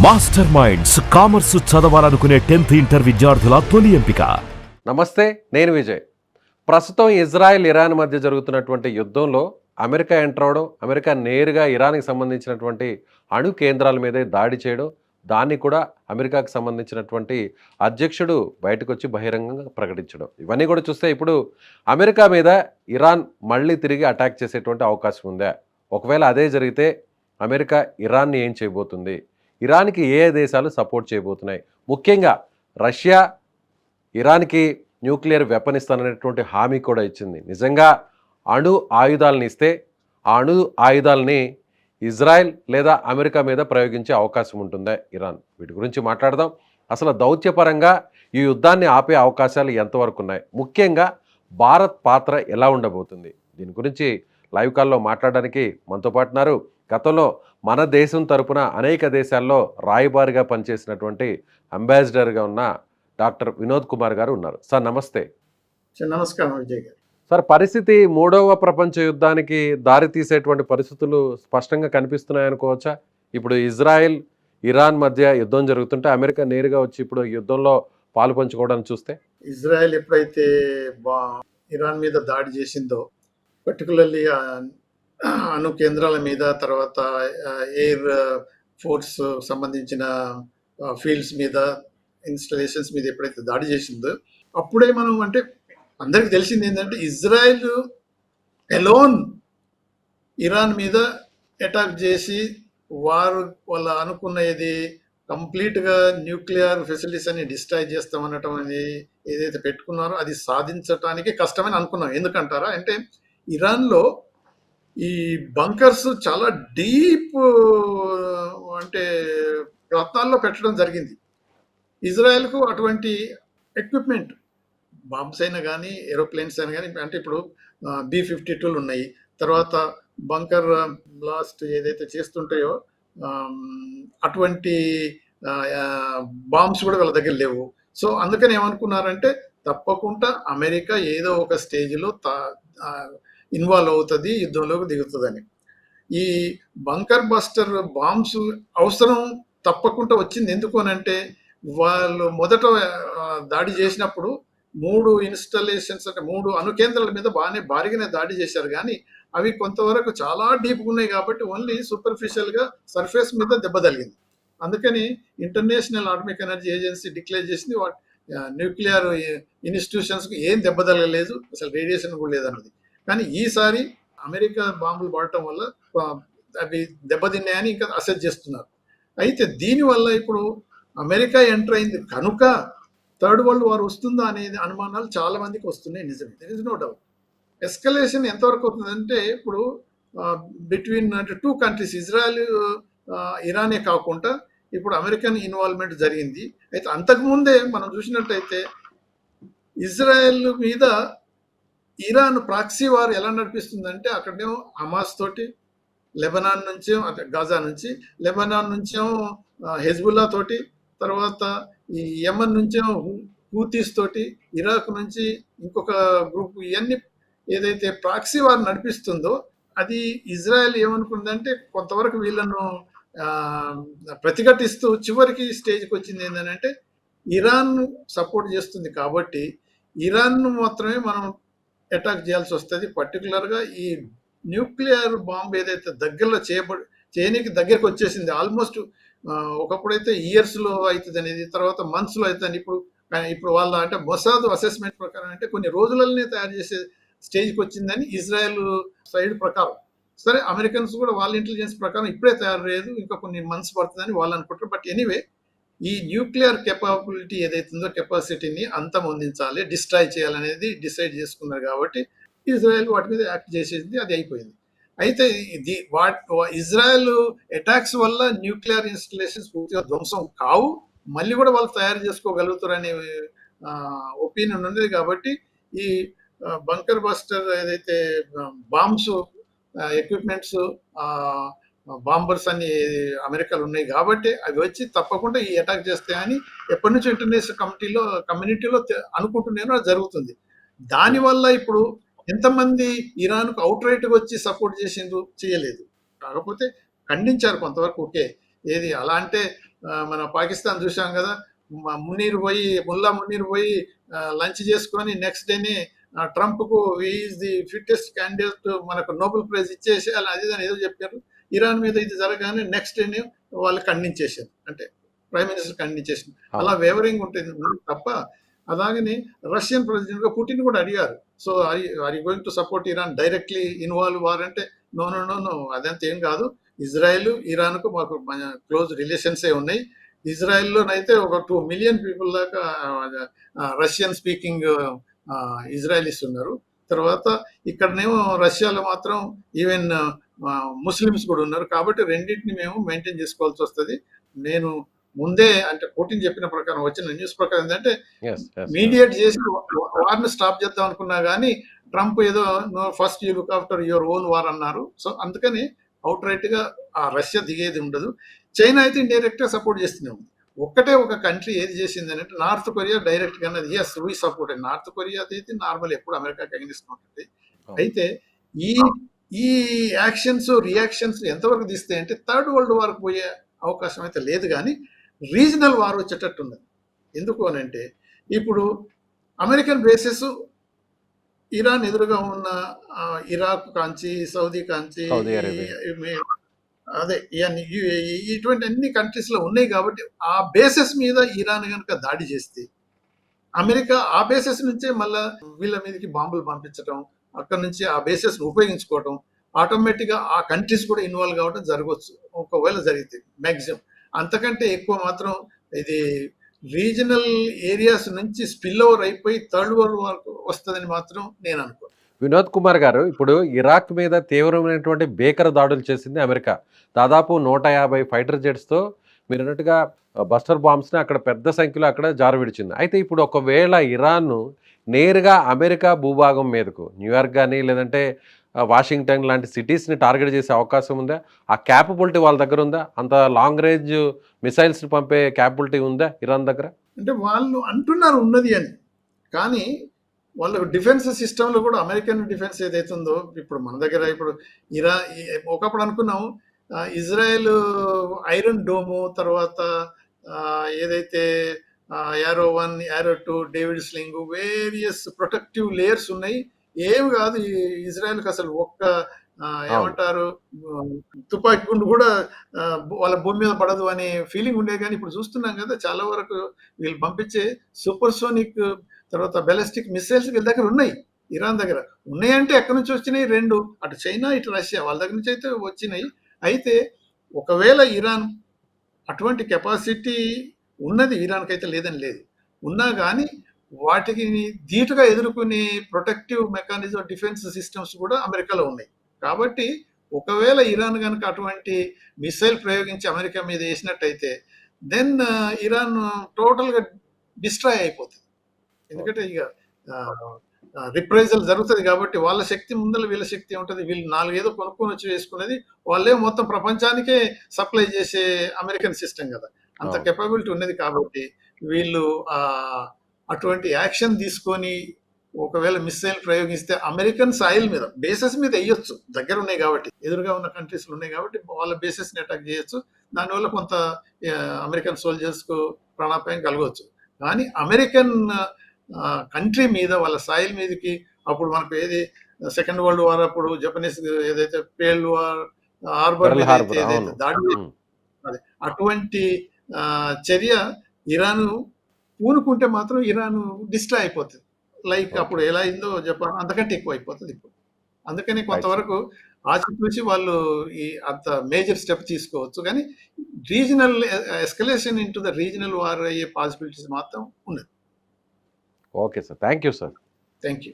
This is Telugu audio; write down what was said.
మాస్టర్ మైండ్స్ కామర్స్ చదవాలనుకునే 10th ఇంటర్ విద్యార్థుల తొలి ఎంపిక. నమస్తే, నేను విజయ్. ప్రస్తుతం ఇజ్రాయెల్ ఇరాన్ మధ్య జరుగుతున్నటువంటి యుద్ధంలో అమెరికా ఎంటర్ అవడం, అమెరికా నేరుగా ఇరాన్కి సంబంధించినటువంటి అణు కేంద్రాల మీదే దాడి చేయడం, దాన్ని కూడా అమెరికాకు సంబంధించినటువంటి అధ్యక్షుడు బయటకు వచ్చి బహిరంగంగా ప్రకటించడం, ఇవన్నీ కూడా చూస్తే ఇప్పుడు అమెరికా మీద ఇరాన్ మళ్ళీ తిరిగి అటాక్ చేసేటువంటి అవకాశం ఉందా? ఒకవేళ అదే జరిగితే అమెరికా ఇరాన్ని ఏం చేయబోతుంది? ఇరాన్కి ఏ దేశాలు సపోర్ట్ చేయబోతున్నాయి? ముఖ్యంగా రష్యా ఇరాన్కి న్యూక్లియర్ వెపన్ ఇస్తాననేటువంటి హామీ కూడా ఇచ్చింది. నిజంగా అణు ఆయుధాలను ఇస్తే ఆ అణు ఆయుధాలని ఇజ్రాయెల్ లేదా అమెరికా మీద ప్రయోగించే అవకాశం ఉంటుందా ఇరాన్? వీటి గురించి మాట్లాడదాం. అసలు దౌత్యపరంగా ఈ యుద్ధాన్ని ఆపే అవకాశాలు ఎంతవరకు ఉన్నాయి? ముఖ్యంగా భారత్ పాత్ర ఎలా ఉండబోతుంది? దీని గురించి లైవ్ కాల్లో మాట్లాడడానికి మనతో పాటు ఉన్నారు. గతంలో మన దేశం తరపున అనేక దేశాల్లో రాయబారిగా పనిచేసినటువంటి అంబాసిడర్గా ఉన్న డాక్టర్ వినోద్ కుమార్ గారు ఉన్నారు. సార్ నమస్తే. నమస్కారం విజయ్ గారు. సార్, పరిస్థితి మూడవ ప్రపంచ యుద్ధానికి దారి తీసేటువంటి పరిస్థితులు స్పష్టంగా కనిపిస్తున్నాయనుకోవచ్చా? ఇప్పుడు ఇజ్రాయెల్ ఇరాన్ మధ్య యుద్ధం జరుగుతుంటే అమెరికా నేరుగా వచ్చి ఇప్పుడు యుద్ధంలో పాలు పంచుకోవడానికి చూస్తే, ఇజ్రాయెల్ ఎప్పుడైతే ఇరాన్ మీద దాడి చేసిందో, పర్టికులర్లీ అణు కేంద్రాల మీద, తర్వాత ఎయిర్ ఫోర్స్ సంబంధించిన ఫీల్డ్స్ మీద, ఇన్స్టాలేషన్స్ మీద ఎప్పుడైతే దాడి చేసిందో, అప్పుడే మనం అంటే అందరికి తెలిసింది ఏంటంటే ఇజ్రాయెల్ ఎలోన్ ఇరాన్ మీద అటాక్ చేసి వాళ్ళ అనుకున్నది కంప్లీట్గా న్యూక్లియర్ ఫెసిలిటీస్ అని డిస్ట్రాయ్ చేస్తామనటం అనేది ఏదైతే పెట్టుకున్నారో అది సాధించటానికి కష్టమని అనుకున్నాం. ఎందుకంటారా అంటే ఇరాన్లో ఈ బంకర్స్ చాలా డీప్ అంటే రత్నాల్లో పెట్టడం జరిగింది. ఇజ్రాయెల్కు అటువంటి ఎక్విప్మెంట్, బాంబ్స్ అయినా కానీ, ఏరోప్లేన్స్ అయినా కానీ, అంటే ఇప్పుడు B-52లు ఉన్నాయి. తర్వాత బంకర్ బ్లాస్ట్ ఏదైతే చేస్తుంటాయో అటువంటి బాంబ్స్ కూడా వాళ్ళ దగ్గర లేవు. సో అందుకని ఏమనుకున్నారంటే తప్పకుండా అమెరికా ఏదో ఒక స్టేజ్లో ఇన్వాల్వ్ అవుతుంది, యుద్ధంలోకి దిగుతుందని. ఈ బంకర్ బస్టర్ బాంబ్స్ అవసరం తప్పకుండా వచ్చింది. ఎందుకు అనంటే వాళ్ళు మొదట దాడి చేసినప్పుడు 3 ఇన్స్టాలేషన్స్ అంటే 3 అణుకేంద్రాల మీద భారీగానే దాడి చేశారు, కానీ అవి కొంతవరకు చాలా డీప్గా ఉన్నాయి కాబట్టి ఓన్లీ సూపర్ఫిషియల్గా సర్ఫేస్ మీద దెబ్బ తగిలింది. అందుకని international atomic energy agency declare చేసింది న్యూక్లియర్ ఇన్స్టిట్యూషన్స్కి ఏం దెబ్బ తగలలేదు, అసలు రేడియేషన్ కూడా లేదన్నది. కానీ ఈసారి అమెరికా బాంబులు పడటం వల్ల అవి దెబ్బతిన్నాయని ఇంకా అసెస్ చేస్తున్నారు. అయితే దీనివల్ల ఇప్పుడు అమెరికా ఎంటర్ అయింది కనుక థర్డ్ వరల్డ్ వార్ వస్తుందా అనేది అనుమానాలు చాలా మందికి వస్తున్నాయి. నిజమే, there is no doubt. Escalation ఎంతవరకు అవుతుందంటే ఇప్పుడు బిట్వీన్ అంటే 2 కంట్రీస్ ఇజ్రాయెల్ ఇరానే కాకుండా ఇప్పుడు అమెరికన్ ఇన్వాల్వ్మెంట్ జరిగింది. అయితే అంతకుముందే మనం చూసినట్టయితే ఇజ్రాయెల్ మీద ఇరాన్ ప్రాక్సీ వార్ ఎలా నడిపిస్తుందంటే అక్కడేమో హమాస్ తోటి, లెబనాన్ నుంచేమో అంటే గాజా నుంచి, లెబనాన్ నుంచేమో హెజ్బుల్లా తోటి, తర్వాత ఈ యమన్ నుంచేమో హూతీస్ తోటి, ఇరాక్ నుంచి ఇంకొక గ్రూప్, ఇవన్నీ ఏదైతే ప్రాక్సీ వార్ నడిపిస్తుందో అది ఇజ్రాయెల్ ఏమనుకుందంటే కొంతవరకు వీళ్ళను ప్రతిఘటిస్తూ చివరికి స్టేజ్కి వచ్చింది ఏంటంటే ఇరాన్ సపోర్ట్ చేస్తుంది కాబట్టి ఇరాన్ను మాత్రమే మనం అటాక్ చేయాల్సి వస్తుంది. పర్టికులర్గా ఈ న్యూక్లియర్ బాంబ్ ఏదైతే దగ్గరలో చేయడానికి దగ్గరకు వచ్చేసింది, ఆల్మోస్ట్ ఒకప్పుడైతే ఇయర్స్లో అవుతుంది అనేది, తర్వాత మంత్స్లో అవుతుంది. ఇప్పుడు వాళ్ళ అంటే మొసాద్ అసెస్మెంట్ ప్రకారం అంటే కొన్ని రోజులనే తయారు చేసే స్టేజ్కి వచ్చిందని ఇజ్రాయెల్ సైడ్ ప్రకారం. సరే, అమెరికన్స్ కూడా వాళ్ళ ఇంటెలిజెన్స్ ప్రకారం ఇప్పుడే తయారు లేదు, ఇంకా కొన్ని మంత్స్ పడుతుందని వాళ్ళు అనుకుంటారు. బట్ ఎనీవే ఈ న్యూక్లియర్ కెపాబిలిటీ ఏదైతుందో కెపాసిటీని అంతమొందించాలి, డిస్ట్రాయ్ చేయాలనేది డిసైడ్ చేసుకున్నారు కాబట్టి ఇజ్రాయెల్ వాటి మీద యాక్ట్ చేసేది, అది అయిపోయింది. అయితే ఇజ్రాయెల్ అటాక్స్ వల్ల న్యూక్లియర్ ఇన్స్టలేషన్స్ పూర్తిగా ధ్వంసం కావు, మళ్ళీ కూడా వాళ్ళు తయారు చేసుకోగలుగుతారు అనే ఒపీనియన్ ఉండేది. కాబట్టి ఈ బంకర్ బస్టర్ ఏదైతే బాంబ్స్ ఎక్విప్మెంట్స్ బాంబర్స్ అన్ని అమెరికాలో ఉన్నాయి కాబట్టి అవి వచ్చి తప్పకుండా ఈ అటాక్ చేస్తాయని ఎప్పటి నుంచో ఇంటర్నేషనల్ కమ్యూనిటీలో అనుకుంటున్నానో అది జరుగుతుంది. దానివల్ల ఇప్పుడు ఎంతమంది ఇరాన్కు అవుట్ రైట్గా వచ్చి సపోర్ట్ చేసిండ్రు, చేయలేదు. కాకపోతే ఖండించారు కొంతవరకు. ఓకే, ఏది అలా అంటే మన పాకిస్తాన్ చూసాం కదా, ముల్లా మునీర్ పోయి లంచ్ చేసుకొని నెక్స్ట్ డేనే ట్రంప్కు ఈజ్ ది ఫిట్టెస్ట్ క్యాండిడేట్, మనకు నోబెల్ ప్రైజ్ ఇచ్చేసేయాలి అది అని ఏదో చెప్పారు. ఇరాన్ మీద ఇది జరగానే నెక్స్ట్ డేనే వాళ్ళు ఖండించేశారు, అంటే ప్రైమ్ మినిస్టర్ ఖండించేసింది. అలా వేవరింగ్ ఉంటుంది తప్ప. అలాగని రష్యన్ ప్రెసిడెంట్ గా పుటిన్ కూడా అడిగారు, so are you going to support Iran, directly involve వారంటే నో నో నో నో, అదంతా ఏం కాదు. ఇజ్రాయెల్ ఇరాన్ కు మాకు క్లోజ్ రిలేషన్సే ఉన్నాయి. ఇజ్రాయెల్లోనైతే ఒక 2 మిలియన్ పీపుల్ దాకా రష్యన్ స్పీకింగ్ ఇజ్రాయలీస్ ఉన్నారు. తర్వాత ఇక్కడనేమో రష్యాలో మాత్రం ఈవెన్ ముస్లిమ్స్ కూడా ఉన్నారు. కాబట్టి రెండింటిని మేము మెయింటైన్ చేసుకోవాల్సి వస్తుంది. నేను ముందే అంటే పుటిన్ చెప్పిన ప్రకారం వచ్చిన న్యూస్ ప్రకారం ఏంటంటే మీడియేట్ చేసి వార్ని స్టాప్ చేద్దాం అనుకున్నా కానీ ట్రంప్ ఏదో first you look after your own war అన్నారు. సో అందుకని అవుట్ రైట్ గా ఆ రష్యా దిగేది ఉండదు. చైనా అయితే ఇండైరెక్ట్ గా సపోర్ట్ చేస్తూనే ఉంది. ఒక్కటే ఒక కంట్రీ ఏది చేసింది అంటే నార్త్ కొరియా డైరెక్ట్ గా అన్నది yes we support. North Korea అయితే నార్మల్ ఎప్పుడు అమెరికాకి అగెనిస్ట్ ఉంటుంది. అయితే ఈ ఈ యాక్షన్స్ రియాక్షన్స్ ఎంతవరకు తీస్తాయి అంటే థర్డ్ వరల్డ్ వార్ పోయే అవకాశం అయితే లేదు, కానీ రీజనల్ వార్ వచ్చేటట్టు ఉన్నది. ఎందుకు అని అంటే ఇప్పుడు అమెరికన్ బేసెస్ ఇరాన్ ఎదురుగా ఉన్న ఇరాక్ కాంచి, సౌదీ కాంచి, అదే ఇటువంటి అన్ని కంట్రీస్ లో ఉన్నాయి. కాబట్టి ఆ బేసెస్ మీద ఇరాన్ కనుక దాడి చేస్తే అమెరికా ఆ బేసెస్ నుంచే మళ్ళా వీళ్ళ మీదకి బాంబులు పంపించడం, అక్కడ నుంచి ఆ బేసెస్ ఉపయోగించుకోవడం, ఆటోమేటిక్ గా ఆ కంట్రీస్ కూడా ఇన్వాల్వ్ కావడం జరగవచ్చు ఒకవేళ జరిగితే. మ్యాక్సిమం అంతకంటే ఎక్కువ మాత్రం ఇది రీజనల్ ఏరియాస్ నుంచి స్పిల్ ఓవర్ అయిపోయి థర్డ్ వరల్డ్ వరకు వస్తుందని మాత్రం నేను అనుకో. వినోద్ కుమార్ గారు, ఇప్పుడు ఇరాక్ మీద తీవ్రమైనటువంటి భీకర దాడులు చేసింది అమెరికా. దాదాపు 150 ఫైటర్ జెట్స్తో మీరు అన్నట్టుగా బస్టర్ బాంబ్స్ని అక్కడ పెద్ద సంఖ్యలో అక్కడ జారవిడిచింది. అయితే ఇప్పుడు ఒకవేళ ఇరాన్ నేరుగా అమెరికా భూభాగం మీదకు న్యూయార్క్ కానీ లేదంటే వాషింగ్టన్ లాంటి సిటీస్ని టార్గెట్ చేసే అవకాశం ఉందా? ఆ క్యాపబిలిటీ వాళ్ళ దగ్గర ఉందా? అంత లాంగ్ రేంజ్ మిసైల్స్ని పంపే క్యాపబిలిటీ ఉందా ఇరాన్ దగ్గర? అంటే వాళ్ళు అంటున్నారు ఉన్నది అని, కానీ వాళ్ళ డిఫెన్స్ సిస్టంలో కూడా అమెరికన్ డిఫెన్స్ ఏదైతుందో ఇప్పుడు మన దగ్గర ఇప్పుడు ఒకప్పుడు అనుకున్నాము ఇజ్రాయెల్ ఐరన్ డోము, తర్వాత ఏదైతే arrow 1 arrow 2 David sling various protective layers ఉన్నాయి. ఏమి కాదు ఇజ్రాయెల్కి అసలు ఒక్క ఏమంటారు తుపాకీ గుండు కూడా వాళ్ళ భూమి మీద పడదు అనే ఫీలింగ్ ఉండేది. కానీ ఇప్పుడు చూస్తున్నాం కదా చాలా వరకు వీళ్ళు పంపించే సూపర్సోనిక్ తర్వాత బెలిస్టిక్ మిసైల్స్ వీళ్ళ దగ్గర ఉన్నాయి. ఇరాన్ దగ్గర ఉన్నాయంటే ఎక్కడి నుంచి వచ్చినాయి? 2, అటు చైనా ఇటు రష్యా వాళ్ళ దగ్గర నుంచి అయితే వచ్చినాయి. అయితే ఒకవేళ ఇరాన్ అటువంటి కెపాసిటీ ఉన్నది, ఇరాన్కి అయితే లేదని లేదు, ఉన్నా కానీ వాటికి ధీటుగా ఎదుర్కొనే ప్రొటెక్టివ్ మెకానిజం డిఫెన్స్ సిస్టమ్స్ కూడా అమెరికాలో ఉన్నాయి. కాబట్టి ఒకవేళ ఇరాన్ కనుక అటువంటి మిసైల్ ప్రయోగించి అమెరికా మీద వేసినట్టయితే దెన్ ఇరాన్ టోటల్గా డిస్ట్రాయ్ అయిపోతుంది. ఎందుకంటే ఇక రిప్రైజల్ జరుగుతుంది కాబట్టి వాళ్ళ శక్తి ముందర వీళ్ళ శక్తి ఉంటుంది. వీళ్ళు 4 ఏదో కొనుక్కొని వచ్చి వేసుకునేది వాళ్ళే మొత్తం ప్రపంచానికే సప్లై చేసే అమెరికన్ సిస్టమ్ కదా, అంత కెపబిలిటీ ఉన్నది. కాబట్టి వీళ్ళు అటువంటి యాక్షన్ తీసుకొని ఒకవేళ మిసైల్ ప్రయోగిస్తే అమెరికన్ సాయిల్ మీద బేసెస్ మీద వేయొచ్చు, దగ్గర ఉన్నాయి కాబట్టి, ఎదురుగా ఉన్న కంట్రీస్లు ఉన్నాయి కాబట్టి వాళ్ళ బేసెస్ని అటాక్ చేయొచ్చు. దానివల్ల కొంత అమెరికన్ సోల్జర్స్కు ప్రాణాపాయం కలగవచ్చు. కానీ అమెరికన్ కంట్రీ మీద వాళ్ళ సాయిల్ మీదకి అప్పుడు మనకు ఏది సెకండ్ వరల్డ్ వార్ అప్పుడు జపనీస్ ఏదైతే పేల్ వార్ హార్బర్ ఏదైతే దాడి అదే అటువంటి చర్య ఇరాన్ పూనుకుంటే మాత్రం ఇరాన్ డిస్ట్రాయ్ అయిపోతుంది. లైక్ అప్పుడు ఎలా అయిందో జపాన్ అంతకంటే ఎక్కువ అయిపోతుంది ఇప్పుడు. అందుకని కొంతవరకు ఆచితూచి వాళ్ళు ఈ అంత మేజర్ స్టెప్ తీసుకోవచ్చు. కానీ regional escalation into the regional war అయ్యే పాసిబిలిటీస్ మాత్రం ఉన్నది. Okay sir, thank you sir. Thank you.